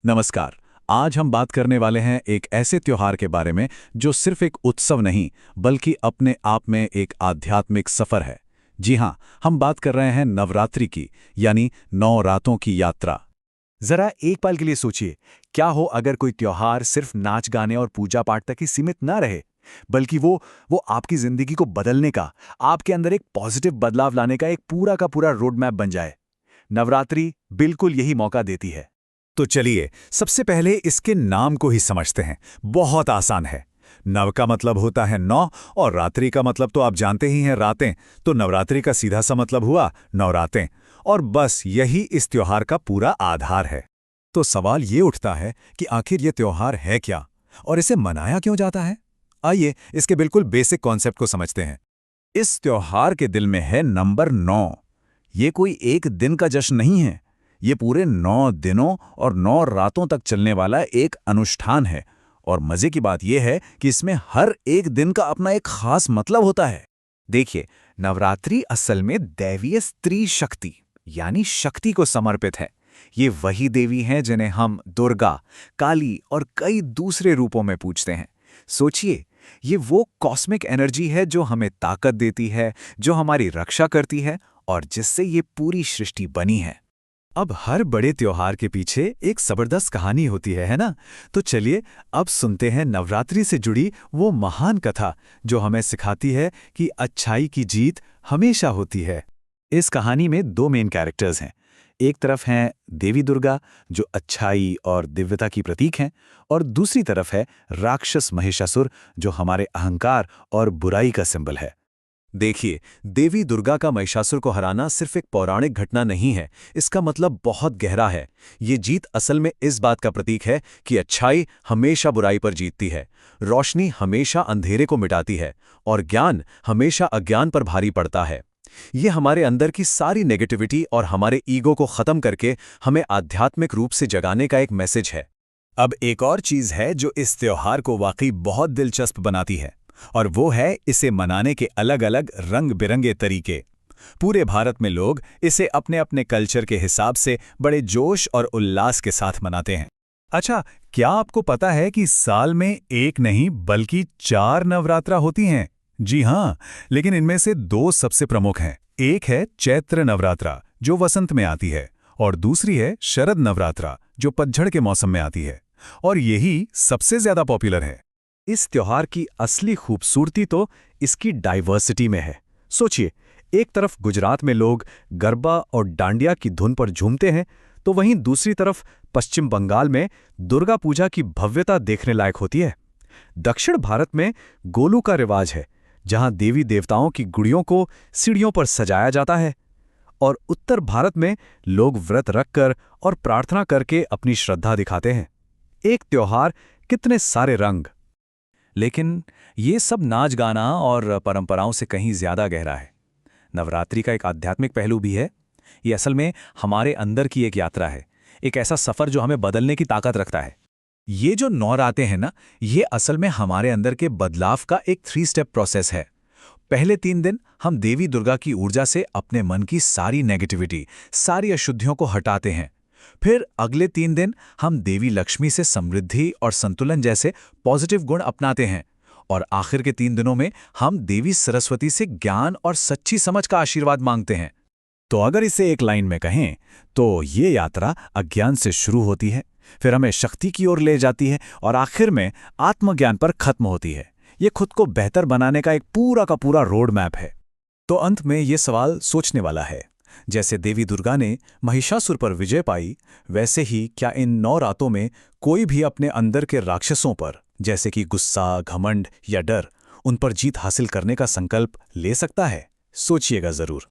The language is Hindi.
नमस्कार। आज हम बात करने वाले हैं एक ऐसे त्योहार के बारे में जो सिर्फ एक उत्सव नहीं बल्कि अपने आप में एक आध्यात्मिक सफर है। जी हाँ, हम बात कर रहे हैं नवरात्रि की, यानी 9 रातों की यात्रा। जरा एक पल के लिए सोचिए, क्या हो अगर कोई त्योहार सिर्फ नाच गाने और पूजा पाठ तक ही सीमित ना रहे, बल्कि वो आपकी जिंदगी को बदलने का, आपके अंदर एक पॉजिटिव बदलाव लाने का एक पूरा का पूरा रोड मैप बन जाए। नवरात्रि बिल्कुल यही मौका देती है। तो चलिए, सबसे पहले इसके नाम को ही समझते हैं। बहुत आसान है। नव का मतलब होता है 9 और रात्रि का मतलब तो आप जानते ही हैं, रातें। तो नवरात्रि का सीधा सा मतलब हुआ नवरातें। और बस यही इस त्योहार का पूरा आधार है। तो सवाल ये उठता है कि आखिर ये त्योहार है क्या और इसे मनाया क्यों जाता है। आइए इसके बिल्कुल बेसिक कॉन्सेप्ट को समझते हैं। इस त्योहार के दिल में है नंबर 9। ये कोई एक दिन का जश्न नहीं है, ये पूरे 9 दिनों और 9 रातों तक चलने वाला एक अनुष्ठान है। और मजे की बात यह है कि इसमें हर एक दिन का अपना एक खास मतलब होता है। देखिए, नवरात्रि असल में दैवीय स्त्री शक्ति यानी शक्ति को समर्पित है। ये वही देवी हैं जिन्हें हम दुर्गा, काली और कई दूसरे रूपों में पूजते हैं। सोचिए, ये वो कॉस्मिक एनर्जी है जो हमें ताकत देती है, जो हमारी रक्षा करती है और जिससे ये पूरी सृष्टि बनी है। अब हर बड़े त्योहार के पीछे एक जबरदस्त कहानी होती है ना? तो चलिए अब सुनते हैं नवरात्रि से जुड़ी वो महान कथा जो हमें सिखाती है कि अच्छाई की जीत हमेशा होती है। इस कहानी में 2 मेन कैरेक्टर्स हैं। एक तरफ हैं देवी दुर्गा, जो अच्छाई और दिव्यता की प्रतीक हैं, और दूसरी तरफ है राक्षस महिषासुर, जो हमारे अहंकार और बुराई का सिंबल है। देखिए, देवी दुर्गा का महिषासुर को हराना सिर्फ एक पौराणिक घटना नहीं है, इसका मतलब बहुत गहरा है। ये जीत असल में इस बात का प्रतीक है कि अच्छाई हमेशा बुराई पर जीतती है, रोशनी हमेशा अंधेरे को मिटाती है और ज्ञान हमेशा अज्ञान पर भारी पड़ता है। ये हमारे अंदर की सारी नेगेटिविटी और हमारे ईगो को खत्म करके हमें आध्यात्मिक रूप से जगाने का एक मैसेज है। अब एक और चीज है जो इस त्योहार को वाकई बहुत दिलचस्प बनाती है, और वो है इसे मनाने के अलग-अलग रंग-बिरंगे तरीके। पूरे भारत में लोग इसे अपने अपने कल्चर के हिसाब से बड़े जोश और उल्लास के साथ मनाते हैं। अच्छा, क्या आपको पता है कि साल में एक नहीं बल्कि 4 नवरात्रा होती हैं? जी हाँ, लेकिन इनमें से 2 सबसे प्रमुख हैं। एक है चैत्र नवरात्रा, जो वसंत में आती है, और दूसरी है शरद नवरात्रा, जो पतझड़ के मौसम में आती है। और यही सबसे ज्यादा पॉपुलर है। इस त्योहार की असली खूबसूरती तो इसकी डाइवर्सिटी में है। सोचिए, एक तरफ गुजरात में लोग गरबा और डांडिया की धुन पर झूमते हैं, तो वहीं दूसरी तरफ पश्चिम बंगाल में दुर्गा पूजा की भव्यता देखने लायक होती है। दक्षिण भारत में गोलू का रिवाज है, जहां देवी देवताओं की गुड़ियों को सीढ़ियों पर सजाया जाता है। और उत्तर भारत में लोग व्रत रखकर और प्रार्थना करके अपनी श्रद्धा दिखाते हैं। एक त्योहार, कितने सारे रंग। लेकिन ये सब नाच गाना और परंपराओं से कहीं ज्यादा गहरा है। नवरात्रि का एक आध्यात्मिक पहलू भी है। ये असल में हमारे अंदर की एक यात्रा है, एक ऐसा सफर जो हमें बदलने की ताकत रखता है। ये जो 9 रातें हैं ना, ये असल में हमारे अंदर के बदलाव का एक 3 स्टेप प्रोसेस है। पहले 3 दिन हम देवी दुर्गा की ऊर्जा से अपने मन की सारी नेगेटिविटी, सारी अशुद्धियों को हटाते हैं। फिर अगले 3 दिन हम देवी लक्ष्मी से समृद्धि और संतुलन जैसे पॉजिटिव गुण अपनाते हैं। और आखिर के 3 दिनों में हम देवी सरस्वती से ज्ञान और सच्ची समझ का आशीर्वाद मांगते हैं। तो अगर इसे एक लाइन में कहें तो ये यात्रा अज्ञान से शुरू होती है, फिर हमें शक्ति की ओर ले जाती है और आखिर में आत्मज्ञान पर खत्म होती है। ये खुद को बेहतर बनाने का एक पूरा का पूरा रोड मैप है। तो अंत में ये सवाल सोचने वाला है, जैसे देवी दुर्गा ने महिषासुर पर विजय पाई, वैसे ही क्या इन 9 रातों में कोई भी अपने अंदर के राक्षसों पर, जैसे कि गुस्सा, घमंड या डर, उन पर जीत हासिल करने का संकल्प ले सकता है? सोचिएगा जरूर।